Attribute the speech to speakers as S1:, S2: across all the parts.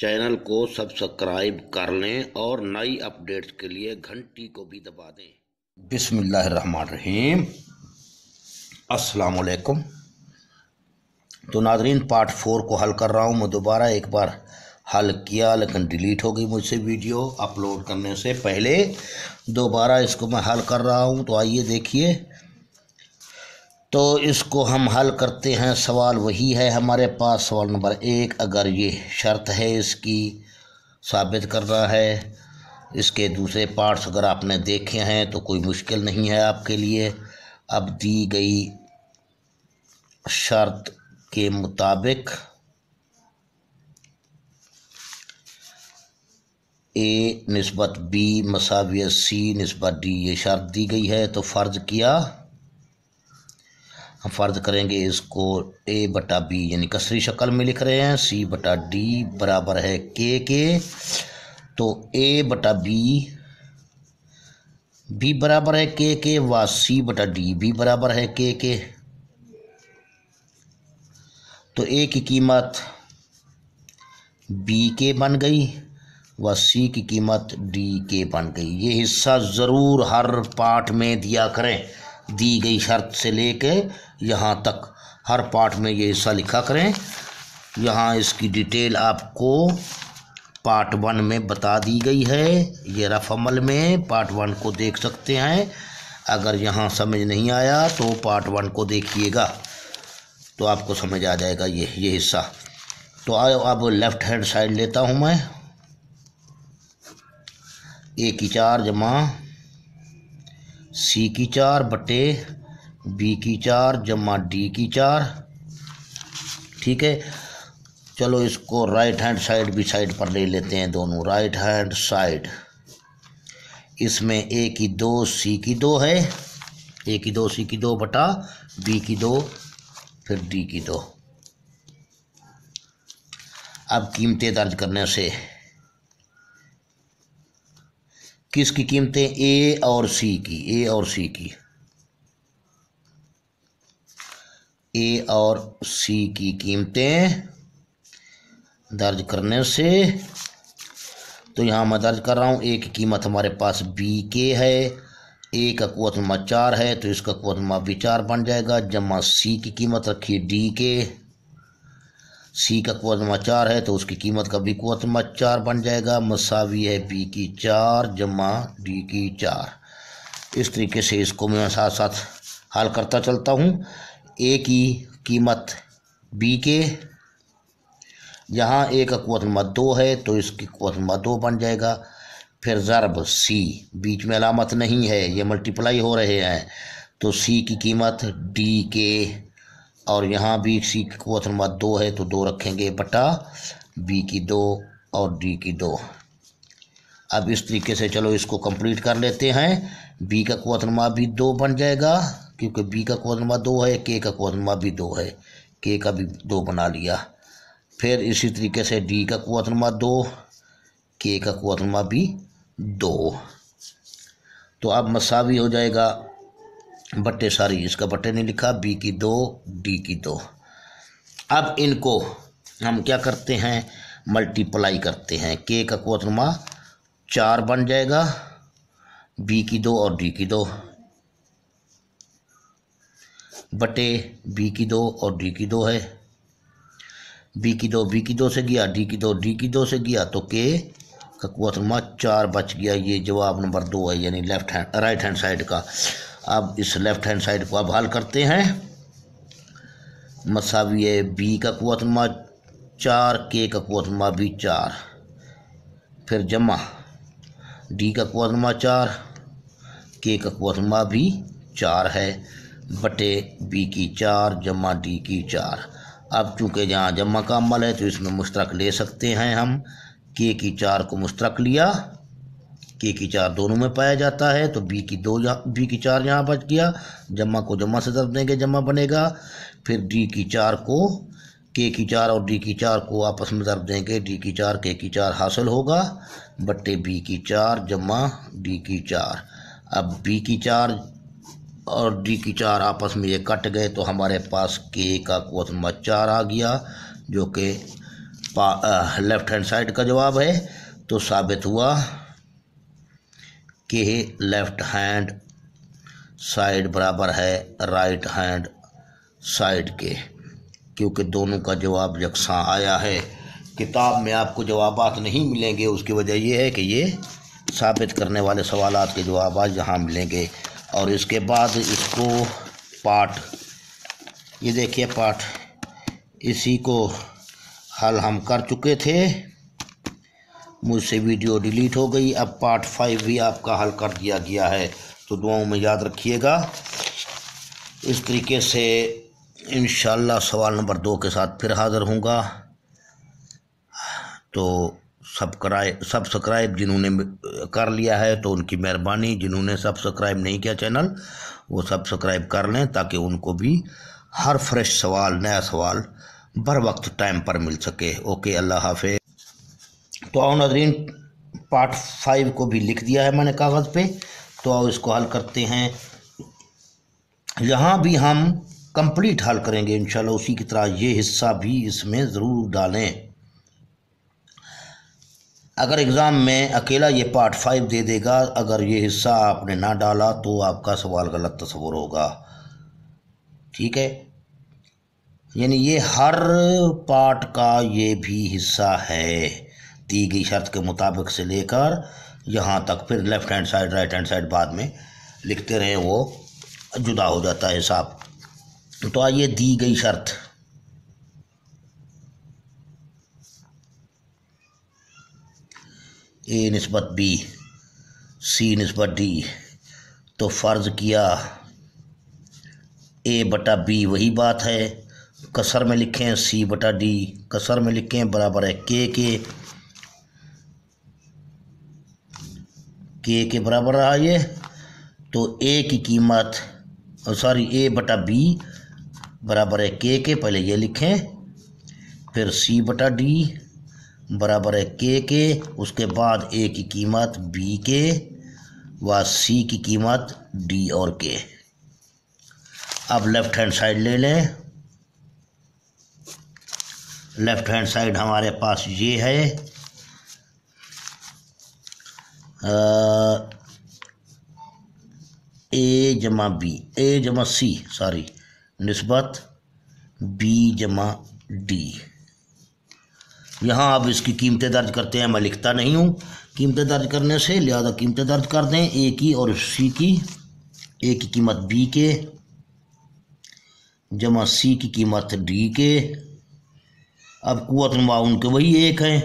S1: Channel को subscribe कर लें और नई अपडेट्स के लिए घंटी को भी दबा दें। बिस्मिल्लाहिर्रहमानिर्रहीम। अस्सलाम वालेकुम। तो नाज़रीन, पार्ट 4 को हल कर रहा हूँ मैं। दोबारा एक बार हल किया लेकिन डिलीट हो गई मुझसे वीडियो अपलोड करने से पहले। दोबारा इसको मैं हल कर रहा हूँ, तो आइए देखिए। तो इसको हम हल करते हैं। सवाल वही है हमारे पास, सवाल नंबर 1। अगर ये शर्त है इसकी साबित करना है। इसके दूसरे पार्ट्स अगर आपने देखे हैं तो कोई मुश्किल नहीं है आपके लिए। अब दी गई शर्त के मुताबिक ए निस्बत बी मसाविय सी निस्बत डी, ये शर्त दी गई है। तो फ़र्ज़ किया, हम फ़र्ज़ करेंगे इसको ए बटा बी यानी कसरी शक्ल में लिख रहे हैं। सी बटा डी बराबर है के। तो ए बटा बी बराबर है के व सी बटा डी भी बराबर है के। तो ए की कीमत बी के बन गई व सी की कीमत डी के बन गई। ये हिस्सा ज़रूर हर पार्ट में दिया करें। दी गई शर्त से लेके यहाँ तक हर पार्ट में ये हिस्सा लिखा करें। यहाँ इसकी डिटेल आपको पार्ट 1 में बता दी गई है। ये रफ अमल में पार्ट 1 को देख सकते हैं। अगर यहाँ समझ नहीं आया तो पार्ट 1 को देखिएगा तो आपको समझ आ जाएगा ये हिस्सा। तो अब लेफ़्ट हैंड साइड लेता हूँ मैं। ए की 4 जमा सी की 4 बटे बी की 4 जमा डी की 4। ठीक है, चलो इसको राइट हैंड साइड भी साइड पर ले लेते हैं दोनों। राइट हैंड साइड, इसमें ए की 2 सी की 2 है। ए की 2 सी की 2 बटा बी की 2 फिर डी की 2। अब कीमतें दर्ज करने से किसकी कीमतें, ए और सी की। ए और सी की कीमतें दर्ज करने से, तो यहाँ मैं दर्ज कर रहा हूँ। ए की कीमत हमारे पास बी के है। ए का कुव्वत नमा 4 है तो इसका कुव्वत नमा भी 4 बन जाएगा। जमा सी की कीमत रखिए डी के। सी का कुव्वत नमा 4 है तो उसकी कीमत का भी कुव्वत नमा 4 बन जाएगा। मसावी है बी की 4 जमा डी की 4। इस तरीके से इसको मैं साथ साथ हल करता चलता हूँ। ए की कीमत बी के, यहाँ ए का कुव्वत नमा 2 है तो इसकी कुव्वत नमा 2 बन जाएगा। फिर ज़रब सी, बीच में अलामत नहीं है, ये मल्टीप्लाई हो रहे हैं तो सी की कीमत डी के, और यहाँ भी सी की कुव्वत नमा 2 है तो 2 रखेंगे बटा बी की 2 और डी की 2। अब इस तरीके से चलो इसको कंप्लीट कर लेते हैं। बी का कुव्वत नमा भी 2 बन जाएगा क्योंकि बी का कुव्वत नमा 2 है। के का कुव्वत नमा भी 2 है, के का भी 2 बना लिया। फिर इसी तरीके से डी का कुव्वत नमा 2, के का कुव्वत नमा भी 2। तो अब मसावी हो जाएगा बट्टे सारी, इसका बट्टे नहीं लिखा, बी की 2 डी की 2। अब इनको हम क्या करते हैं, मल्टीप्लाई करते हैं। के का कुव्वत नमा 4 बन जाएगा, बी की 2 और डी की 2 बटे बी की 2 और डी की 2 है। बी की 2 से गया, डी की 2 से गया तो के का कुव्वत नमा 4 बच गया। ये जवाब नंबर 2 है यानी राइट हैंड साइड का। अब इस लेफ्ट हैंड साइड को अब हल करते हैं। मसावी है बी का कुव्वत नमा 4, के का कुव्वत नमा भी 4, फिर जमा डी का कुव्वत नमा 4, के का कुव्वत नमा भी 4 है बटे बी की 4 जमा डी की 4। अब चूँकि जहाँ जमा का अमल है तो इसमें मुश्तरक ले सकते हैं हम। के की 4 को मुश्तरक लिया, के की 4 दोनों में पाया जाता है तो बी की 4 यहाँ बच गया। जमा को जमा से ज़रब देंगे, जमा बनेगा। फिर डी की 4 को, के की 4 और डी की 4 को आपस में ज़रब देंगे, डी की 4 के की 4 हासिल होगा बट्टे बी की 4 जमा डी की 4। अब बी की 4 और डी की 4 आपस में ये कट गए तो हमारे पास के का कुव्वत नमा 4 आ गया जो कि लेफ्ट हैंड साइड का जवाब है, तो साबित हुआ कि लेफ्ट हैंड साइड बराबर है राइट हैंड साइड के, क्योंकि दोनों का जवाब यकसा आया है। किताब में आपको जवाबात नहीं मिलेंगे, उसकी वजह यह है कि ये साबित करने वाले सवालात के जवाब आज यहाँ मिलेंगे। और इसके बाद इसको पाठ, ये देखिए पाठ, इसी को हल हम कर चुके थे, मुझसे वीडियो डिलीट हो गई। अब पार्ट 5 भी आपका हल कर दिया गया है, तो दुआओं में याद रखिएगा। इस तरीके से इंशाल्लाह सवाल नंबर 2 के साथ फिर हाज़िर होऊंगा। तो सब्सक्राइब जिन्होंने कर लिया है तो उनकी मेहरबानी, जिन्होंने सब्सक्राइब नहीं किया चैनल वो सब्सक्राइब कर लें, ताकि उनको भी हर फ्रेश सवाल, नया सवाल बर वक्त टाइम पर मिल सके। ओके, अल्लाह हाफिज़। तो आओ नाज़रीन, पार्ट 5 को भी लिख दिया है मैंने कागज़ पे, तो आओ इसको हल करते हैं। यहाँ भी हम कंप्लीट हल करेंगे इंशाल्लाह, उसी की तरह ये हिस्सा भी इसमें ज़रूर डालें। अगर एग्ज़ाम में अकेला ये पार्ट 5 दे देगा, अगर ये हिस्सा आपने ना डाला तो आपका सवाल गलत तस्वुर होगा, ठीक है। यानी ये हर पार्ट का ये भी हिस्सा है, दी गई शर्त के मुताबिक से लेकर यहाँ तक। फिर left hand side right hand side बाद में लिखते रहें, वो जुदा हो जाता है हिसाब। तो आइए, दी गई शर्त, ए निस्बत बी, सी निस्बत डी, तो फ़र्ज़ किया ए बटा बी वही बात है, कसर में लिखें सी बटा डी, कसर में लिखें बराबर है के बराबर रहा ये। तो ए की कीमत, ए बटा बी बराबर है के, पहले ये लिखें, फिर सी बटा डी बराबर है के, उसके बाद ए की कीमत बी के व सी की कीमत डी और के। अब लेफ़्ट हैंड साइड ले लें। लेफ़्ट हैंड साइड हमारे पास ये है, ए जमा बी, ए जमा सी सॉरी निस्बत बी जमा डी। यहाँ अब इसकी कीमतें दर्ज करते हैं, मैं लिखता नहीं हूँ कीमतें दर्ज करने से, लिहाजा कीमतें दर्ज कर दें। ए की और सी की, ए की कीमत बी के जमा सी की कीमत डी के। अब कुव्वत नुमा उनके वही एक हैं,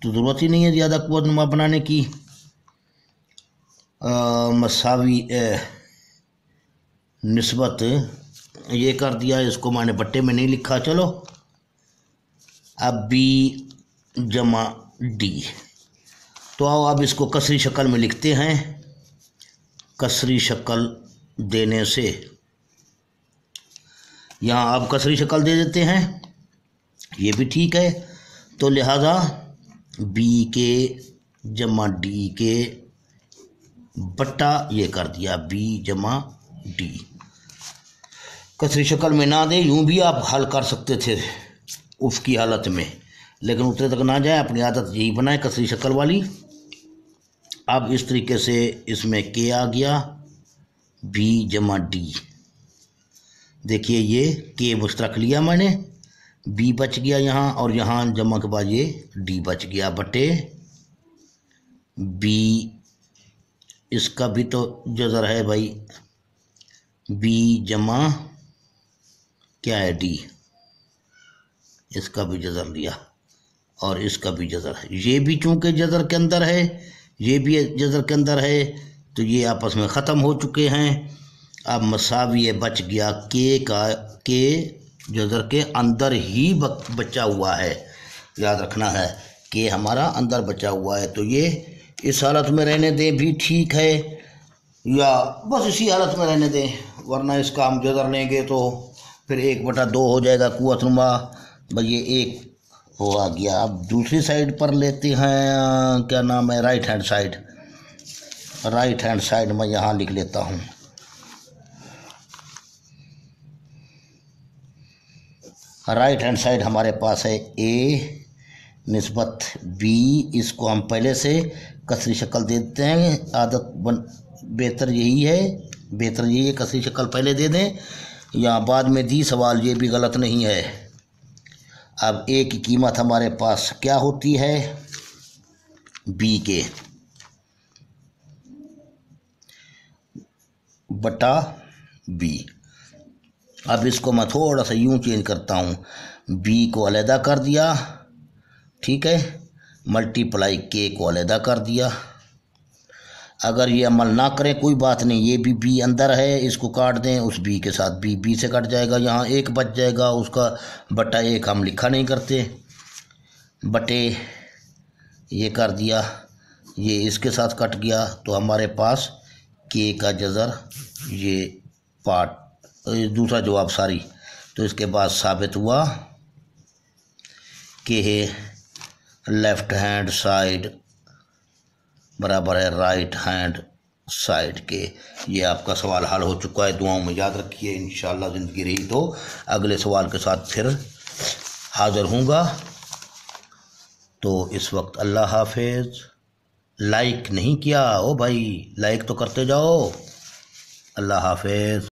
S1: तो ज़रूरत ही नहीं है ज़्यादा कुव्वत नुमा बनाने की। मसावी निस्बत ये कर दिया, इसको मैंने बट्टे में नहीं लिखा, चलो। अब बी जमा डी, तो आओ अब इसको कसरी शक्ल में लिखते हैं। कसरी शक्ल देने से यहाँ अब कसरी शक्ल दे देते हैं, ये भी ठीक है। तो लिहाजा बी के जमा डी के बट्टा ये कर दिया बी जमा डी। कसरी शक्ल में ना दे, यूं भी आप हल कर सकते थे उफ की हालत में, लेकिन उतने तक ना जाए, अपनी आदत यही बनाए कसरी शक्ल वाली। अब इस तरीके से इसमें के आ गया बी जमा डी, देखिए ये के मुश्तरक लिया मैंने, बी बच गया यहाँ, और यहाँ जमा के बाद ये डी बच गया बटे बी, इसका भी तो जज़र है भाई, बी जमा क्या है डी, इसका भी जज़र लिया और इसका भी जज़र है, ये भी चूँकि जज़र के अंदर है, ये भी जज़र के अंदर है, तो ये आपस में ख़त्म हो चुके हैं। अब मसावी बच गया के का, के जज़र के अंदर ही बचा हुआ है, याद रखना है कि हमारा अंदर बचा हुआ है। तो ये इस हालत में रहने दें भी ठीक है, या बस इसी हालत में रहने दें, वरना इसका हम जज़र लेंगे तो फिर 1/2 हो जाएगा कुव्वत नुमा, भाई ये 1 हो आ गया। अब दूसरी साइड पर लेते हैं, क्या नाम है, right hand side. Right hand side मैं यहाँ लिख लेता हूँ, राइट हैंड साइड हमारे पास है ए निस्बत बी, इसको हम पहले से कसरी शक्ल दे देते हैं। आदत बेहतर यही है कसरी शक्ल पहले दे दें या बाद में दी, सवाल ये भी गलत नहीं है। अब ए की कीमत हमारे पास क्या होती है, बी के बटा बी। अब इसको मैं थोड़ा सा यूं चेंज करता हूँ, बी को अलहदा कर दिया, ठीक है, मल्टीप्लाई के को अलहदा कर दिया। अगर ये अमल ना करें कोई बात नहीं, ये भी बी अंदर है, इसको काट दें, उस बी के साथ बी से कट जाएगा, यहाँ एक बच जाएगा, उसका बटा एक हम लिखा नहीं करते, बटे ये कर दिया, ये इसके साथ कट गया, तो हमारे पास के का जज़र ये पार्ट दूसरा जवाब सारी। तो इसके बाद साबित हुआ कि लेफ्ट हैंड साइड बराबर है राइट हैंड साइड के। ये आपका सवाल हल हो चुका है, दुआओं में याद रखिए। इंशाल्लाह ज़िंदगी रही तो अगले सवाल के साथ फिर हाज़िर हूँगा। तो इस वक्त अल्लाह हाफिज़। लाइक नहीं किया ओ भाई, लाइक तो करते जाओ। अल्लाह हाफिज़।